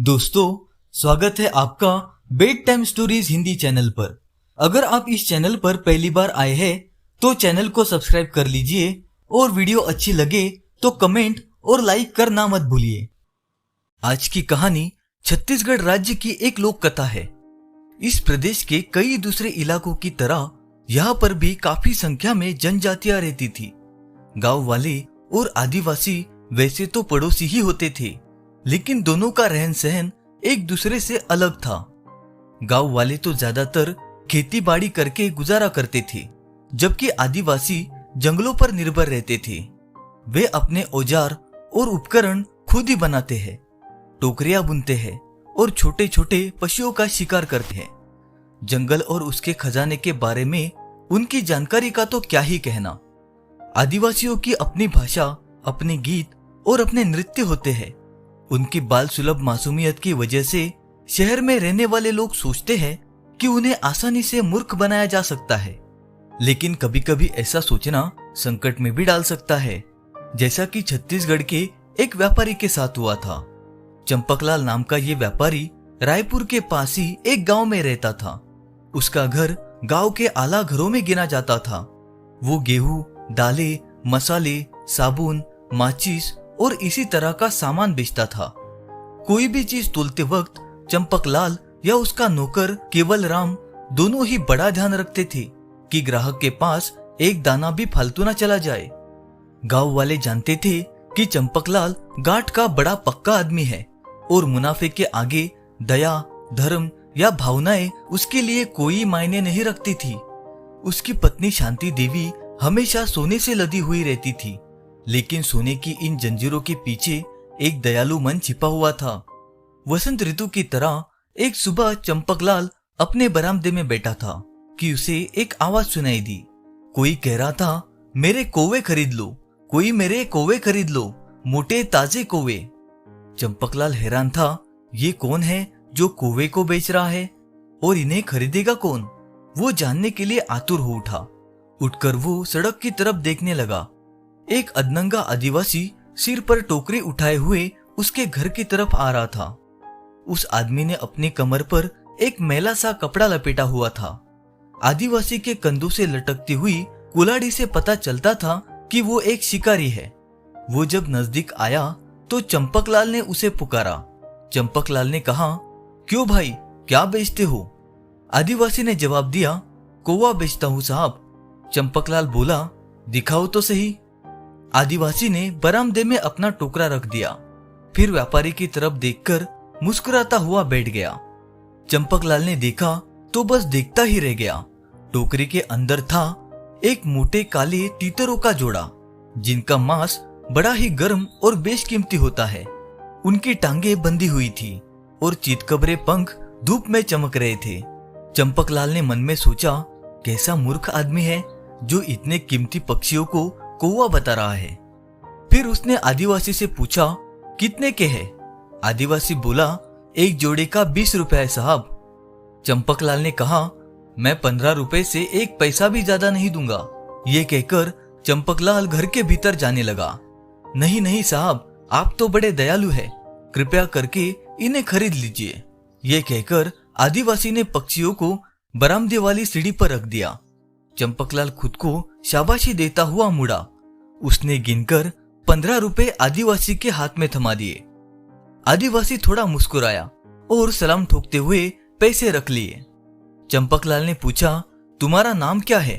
दोस्तों, स्वागत है आपका bed time stories Hindi channel पर। अगर आप इस चैनल पर पहली बार आए हैं तो चैनल को सब्सक्राइब कर लीजिए और वीडियो अच्छी लगे तो कमेंट और लाइक करना मत भूलिए। आज की कहानी छत्तीसगढ़ राज्य की एक लोक कथा है। इस प्रदेश के कई दूसरे इलाकों की तरह यहाँ पर भी काफी संख्या में जनजातियां रहती थी। गांव वाले और आदिवासी वैसे तो पड़ोसी ही होते थे, लेकिन दोनों का रहन सहन एक दूसरे से अलग था। गांव वाले तो ज्यादातर खेती बाड़ी करके गुजारा करते थे, जबकि आदिवासी जंगलों पर निर्भर रहते थे। वे अपने औजार और उपकरण खुद ही बनाते हैं, टोकरियां बुनते हैं और छोटे छोटे पशुओं का शिकार करते हैं। जंगल और उसके खजाने के बारे में उनकी जानकारी का तो क्या ही कहना। आदिवासियों की अपनी भाषा, अपने गीत और अपने नृत्य होते हैं। उनकी बाल सुलभ मासूमियत की वजह से शहर में रहने वाले लोग सोचते हैं कि उन्हें आसानी से मूर्ख बनाया जा सकता है, लेकिन कभी कभी ऐसा सोचना संकट में भी डाल सकता है, जैसा कि छत्तीसगढ़ के एक व्यापारी के साथ हुआ था। चंपकलाल नाम का ये व्यापारी रायपुर के पास ही एक गांव में रहता था। उसका घर गांव के आला घरों में गिना जाता था। वो गेहूं, दालें, मसाले, साबुन, माचिस और इसी तरह का सामान बेचता था। कोई भी चीज तोलते वक्त चंपकलाल या उसका नौकर केवल राम दोनों ही बड़ा ध्यान रखते थे कि ग्राहक के पास एक दाना भी फालतू न चला जाए। गांव वाले जानते थे कि चंपकलाल गांठ का बड़ा पक्का आदमी है और मुनाफे के आगे दया, धर्म या भावनाएं उसके लिए कोई मायने नहीं रखती थी। उसकी पत्नी शांति देवी हमेशा सोने से लदी हुई रहती थी, लेकिन सोने की इन जंजीरों के पीछे एक दयालु मन छिपा हुआ था। वसंत ऋतु की तरह एक सुबह चंपकलाल अपने बरामदे में बैठा था कि उसे एक आवाज सुनाई दी। कोई कह रहा था, मेरे कौवे खरीद लो, कोई मेरे कौवे खरीद लो, मोटे ताजे कौवे। चंपकलाल हैरान था, ये कौन है जो कौवे को बेच रहा है और इन्हें खरीदेगा कौन? वो जानने के लिए आतुर हो उठा। उठकर वो सड़क की तरफ देखने लगा। एक अधनंगा आदिवासी सिर पर टोकरी उठाए हुए उसके घर की तरफ आ रहा था। उस आदमी ने अपनी कमर पर एक मैला सा कपड़ा लपेटा हुआ था। आदिवासी के कंधों से लटकती हुई कुल्हाड़ी से पता चलता था कि वो एक शिकारी है। वो जब नजदीक आया तो चंपकलाल ने उसे पुकारा। चंपकलाल ने कहा, क्यों भाई, क्या बेचते हो? आदिवासी ने जवाब दिया, कौवा बेचता हूं साहब। चंपकलाल बोला, दिखाओ तो सही। आदिवासी ने बरामदे में अपना टोकरा रख दिया, फिर व्यापारी की तरफ देखकर मुस्कुराता हुआ बैठ गया। चंपकलाल ने देखा तो बस देखता ही रह गया। टोकरी के अंदर था एक मोटे काले तीतरों का जोड़ा, जिनका मांस बड़ा ही गर्म और बेशकीमती होता है। उनकी टांगे बंधी हुई थी और चितकबरे पंख धूप में चमक रहे थे। चंपकलाल ने मन में सोचा, कैसा मूर्ख आदमी है जो इतने कीमती पक्षियों को कौवा बता रहा है। फिर उसने आदिवासी से पूछा, कितने के है? आदिवासी बोला, एक जोड़े का 20 रुपए है साहब। चंपकलाल ने कहा, मैं 15 रुपए से एक पैसा भी ज्यादा नहीं दूंगा। ये कहकर चंपकलाल घर के भीतर जाने लगा। नहीं नहीं साहब, आप तो बड़े दयालु हैं, कृपया करके इन्हें खरीद लीजिए। ये कहकर आदिवासी ने पक्षियों को बरामदे वाली सीढ़ी पर रख दिया। चंपकलाल खुद को शाबाशी देता हुआ मुड़ा। उसने गिनकर 15 रुपए आदिवासी के हाथ में थमा दिए। आदिवासी थोड़ा मुस्कुराया और सलाम ठोकते हुए पैसे रख लिए। चंपकलाल ने पूछा, तुम्हारा नाम क्या है?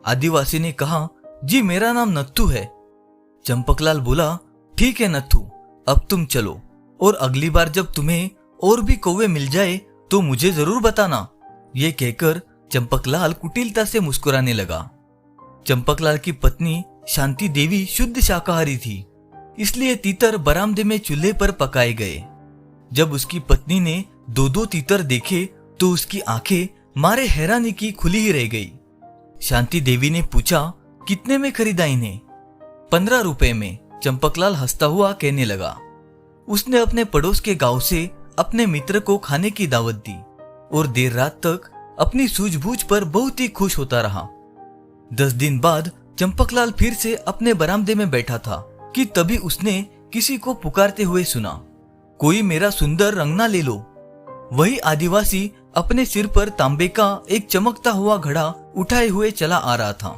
आदिवासी ने कहा, जी मेरा नाम नत्थू है। चंपकलाल बोला, ठीक है नत्थू, अब तुम चलो और अगली बार जब तुम्हें और भी कौवे मिल जाए तो मुझे जरूर बताना। ये कहकर चंपकलाल कुटिलता से मुस्कुराने लगा। चंपकलाल की पत्नी शांति देवी शुद्ध शाकाहारी थी, इसलिए तीतर बरामदे में चूल्हे पर पकाए गए। जब उसकी पत्नी ने दो तीतर देखे तो उसकी आंखें मारे हैरानी की खुली ही रह गई। शांति देवी ने पूछा, कितने में खरीदा इन्हें? 15 रुपए में, चंपकलाल हंसता हुआ कहने लगा। उसने अपने पड़ोस के गांव से अपने मित्र को खाने की दावत दी और देर रात तक अपनी सूझबूझ पर बहुत ही खुश होता रहा। 10 दिन बाद चंपकलाल फिर से अपने बरामदे में बैठा था कि तभी उसने किसी को पुकारते हुए सुना। कोई मेरा सुंदर रंगना ले लो। वही आदिवासी अपने सिर पर तांबे का एक चमकता हुआ घड़ा उठाए हुए चला आ रहा था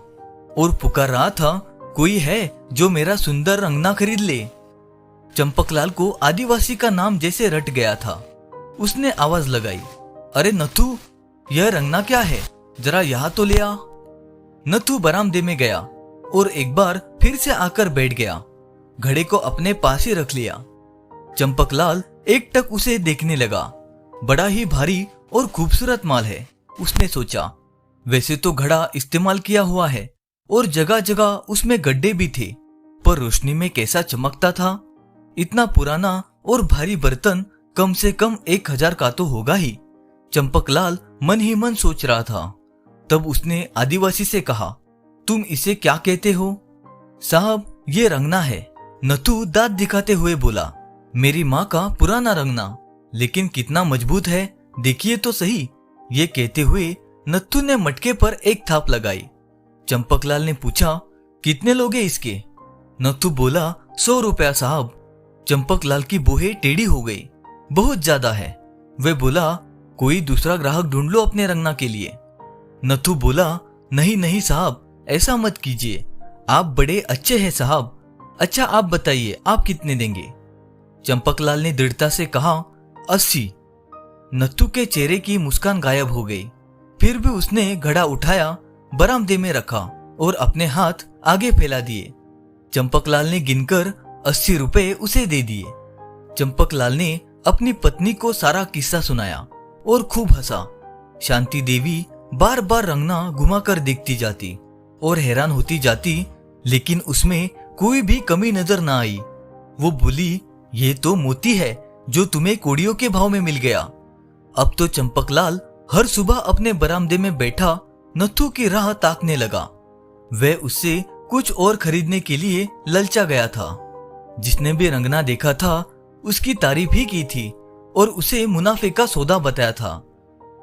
और पुकार रहा था, कोई है जो मेरा सुंदर रंगना खरीद ले। चंपकलाल को आदिवासी का नाम जैसे रट गया था। उसने आवाज लगाई, अरे नथु, यह रंगना क्या है, जरा यहाँ तो ले आ। नथु बरामदे में गया और एक बार फिर से आकर बैठ गया। घड़े को अपने पास ही रख लिया। चंपकलाल एकटक उसे देखने लगा। बड़ा ही भारी और खूबसूरत माल है, उसने सोचा। वैसे तो घड़ा इस्तेमाल किया हुआ है और जगह जगह उसमें गड्ढे भी थे, पर रोशनी में कैसा चमकता था। इतना पुराना और भारी बर्तन कम से कम 1000 का तो होगा ही, चंपकलाल मन ही मन सोच रहा था। तब उसने आदिवासी से कहा, तुम इसे क्या कहते हो? साहब, ये रंगना है। नथु दांत दिखाते हुए बोला, मेरी माँ का पुराना रंगना, लेकिन कितना मजबूत है, देखिए तो सही। ये कहते हुए नथु ने मटके पर एक थाप लगाई। चंपकलाल ने पूछा, कितने लोगे इसके? नथु बोला, 100 रुपया साहब। चंपकलाल की बोहे टेढ़ी हो गई, बहुत ज्यादा है। वे बोला, कोई दूसरा ग्राहक ढूंढ लो अपने रंगना के लिए। नथु बोला, नहीं नहीं साहब, ऐसा मत कीजिए, आप बड़े अच्छे हैं साहब। अच्छा आप बताइए, आप कितने देंगे? चंपकलाल ने दृढ़ता से कहा, 80। नथु के चेहरे की मुस्कान गायब हो गई। फिर भी उसने घड़ा उठाया, बरामदे में रखा और अपने हाथ आगे फैला दिए। चंपकलाल ने गिनकर 80 रुपए उसे दे दिए। चंपकलाल ने अपनी पत्नी को सारा किस्सा सुनाया और खूब हंसा। शांति देवी बार बार रंगना घुमाकर देखती जाती और हैरान होती जाती, लेकिन उसमें कोई भी कमी नजर ना आई। वो बोली, ये तो मोती है जो तुम्हें कोड़ियों के भाव में मिल गया। अब तो चंपकलाल हर सुबह अपने बरामदे में बैठा नथु की राह ताकने लगा। वह उससे कुछ और खरीदने के लिए ललचा गया था। जिसने भी रंगना देखा था उसकी तारीफ ही की थी और उसे मुनाफे का सौदा बताया था।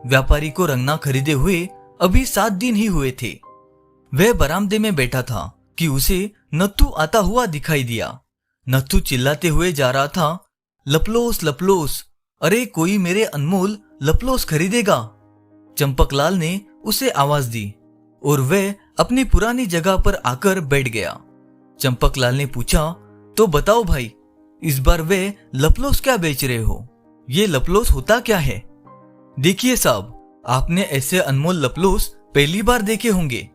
व्यापारी को रंगना खरीदे हुए अभी 7 दिन ही हुए थे। वह बरामदे में बैठा था कि उसे नथु आता हुआ दिखाई दिया। नथु चिल्लाते हुए जा रहा था, लपलोस लपलोस, अरे कोई मेरे अनमोल लपलोस खरीदेगा। चंपकलाल ने उसे आवाज दी और वह अपनी पुरानी जगह पर आकर बैठ गया। चंपकलाल ने पूछा, तो बताओ भाई, इस बार वे लपलोस क्या बेच रहे हो? ये लपलोस होता क्या है? देखिए साहब, आपने ऐसे अनमोल लपलोस पहली बार देखे होंगे।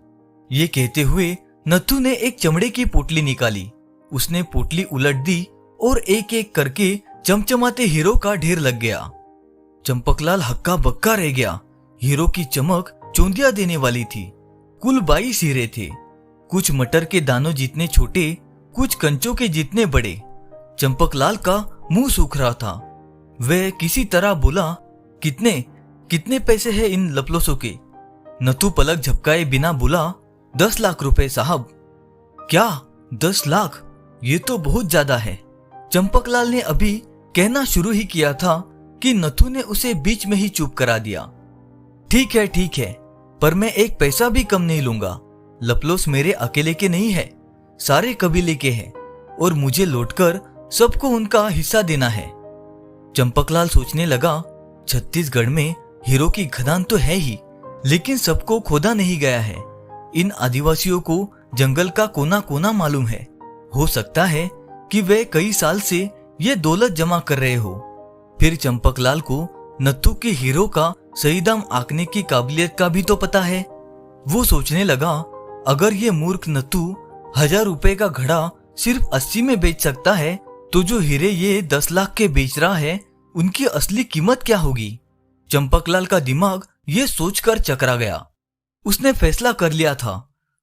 ये कहते हुए नथु ने एक चमड़े की पोटली निकाली। उसने पोटली उलट दी और एक एक करके चमचमाते हीरो का ढेर लग गया। चंपकलाल हक्का बक्का रह गया। हीरो की चमक चौंधिया देने वाली थी। कुल 22 हीरे थे, कुछ मटर के दानों जितने छोटे, कुछ कंचों के जितने बड़े। चंपकलाल का मुंह सूख रहा था। वह किसी तरह बोला, कितने पैसे हैं इन लपलोसों के? नथु पलक झपकाए बिना बोला, 10 लाख रुपए साहब। क्या 10 लाख? ये तो बहुत ज्यादा है। चंपकलाल ने अभी कहना शुरू ही किया था कि नथु ने उसे बीच में ही चुप करा दिया। ठीक है, पर मैं एक पैसा भी कम नहीं लूंगा। लपलोस मेरे अकेले के नहीं है, सारे कबीले के हैं और मुझे लौटकर सबको उनका हिस्सा देना है। चंपकलाल सोचने लगा, छत्तीसगढ़ में हीरो की खदान तो है ही, लेकिन सबको खोदा नहीं गया है। इन आदिवासियों को जंगल का कोना कोना मालूम है। हो सकता है कि वे कई साल से ये दौलत जमा कर रहे हो। फिर चंपकलाल को नथु के हीरो का सही दाम आंकने की काबिलियत का भी तो पता है। वो सोचने लगा, अगर ये मूर्ख नथु 1000 रुपए का घड़ा सिर्फ 80 में बेच सकता है, तो जो हीरे ये 10 लाख के बेच रहा है, उनकी असली कीमत क्या होगी? चंपकलाल का दिमाग ये सोचकर चकरा गया। उसने फैसला कर लिया था।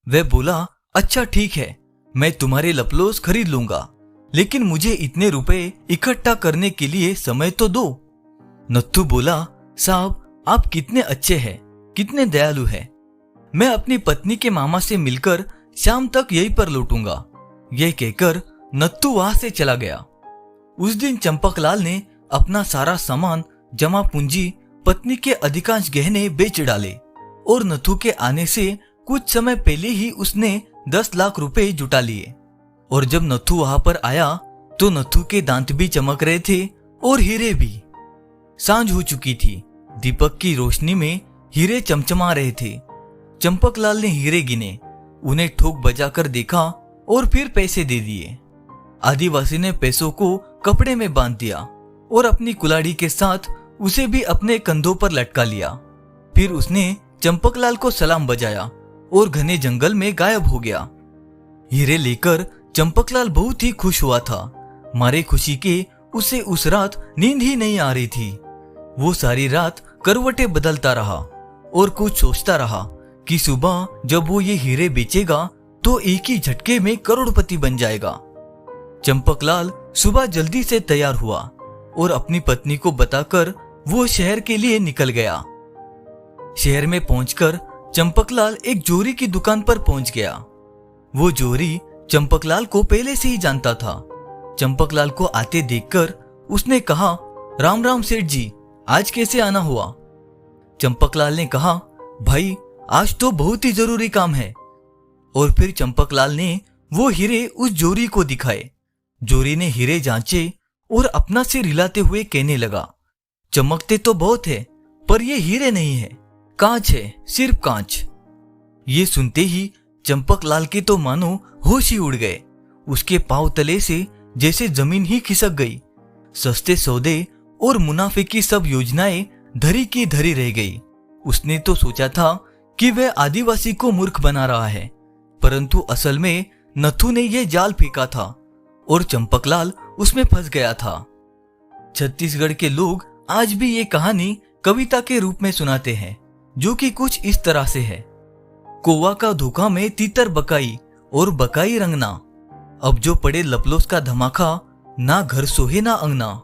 वह बोला, अच्छा ठीक है, मैं तुम्हारे लपलोस खरीद लूंगा, लेकिन मुझे इतने रुपए इकट्ठा करने के लिए समय तो दो। नथु बोला, साहब आप कितने अच्छे हैं, कितने दयालु हैं। मैं अपनी पत्नी के मामा से मिलकर शाम तक यहीं पर लौटूंगा। यह कहकर नथु वहां से चला गया। उस दिन चंपकलाल ने अपना सारा सामान, जमा पूंजी, पत्नी के अधिकांश गहने बेच डाले और नथु के आने से कुछ समय पहले ही उसने 10 लाख रुपए जुटा लिए। और जब नथु वहां पर आया तो नथु के दांत भी चमक रहे थे और हीरे भी। सांझ हो चुकी थी। दीपक की रोशनी में हीरे चमचमा रहे थे। चंपकलाल ने हीरे गिने, उन्हें ठोक बजाकर देखा और फिर पैसे दे दिए। आदिवासी ने पैसों को कपड़े में बांध दिया और अपनी कुल्हाड़ी के साथ उसे भी अपने कंधों पर लटका लिया। फिर उसने चंपकलाल को सलाम बजाया और घने जंगल में गायब हो गया। हीरे लेकर चंपकलाल बहुत ही खुश हुआ था। मारे खुशी के उसे उस रात नींद ही नहीं आ रही थी। वो सारी रात करवटें बदलता रहा और कुछ सोचता रहा कि सुबह जब वो ये हीरे बेचेगा तो एक ही झटके में करोड़पति बन जाएगा। चंपकलाल सुबह जल्दी से तैयार हुआ और अपनी पत्नी को बताकर वो शहर के लिए निकल गया। शहर में पहुंचकर चंपकलाल एक जोरी की दुकान पर पहुंच गया। वो जोरी चंपकलाल को पहले से ही जानता था। चंपकलाल को आते देखकर उसने कहा, राम राम सेठ जी, आज कैसे आना हुआ? चंपकलाल ने कहा, भाई आज तो बहुत ही जरूरी काम है। और फिर चंपकलाल ने वो हीरे उस जोरी को दिखाए। जोरी ने हीरे जांचे और अपना सिर हिलाते हुए कहने लगा, चमकते तो बहुत है पर ये हीरे नहीं है, कांच है, सिर्फ कांच। ये सुनते ही चंपकलाल के तो मानो होश ही उड़ गए। उसके पांव तले से जैसे जमीन ही खिसक गई। सस्ते सौदे और मुनाफे की सब योजनाएं धरी की धरी रह गई। उसने तो सोचा था कि वह आदिवासी को मूर्ख बना रहा है, परंतु असल में नथु ने यह जाल फेंका था और चंपकलाल उसमें फंस गया था। छत्तीसगढ़ के लोग आज भी ये कहानी कविता के रूप में सुनाते हैं, जो कि कुछ इस तरह से है। कौवा का धोखा में तीतर बकाई और बकाई रंगना, अब जो पड़े लपलोस का धमाका, ना घर सोहे ना अंगना।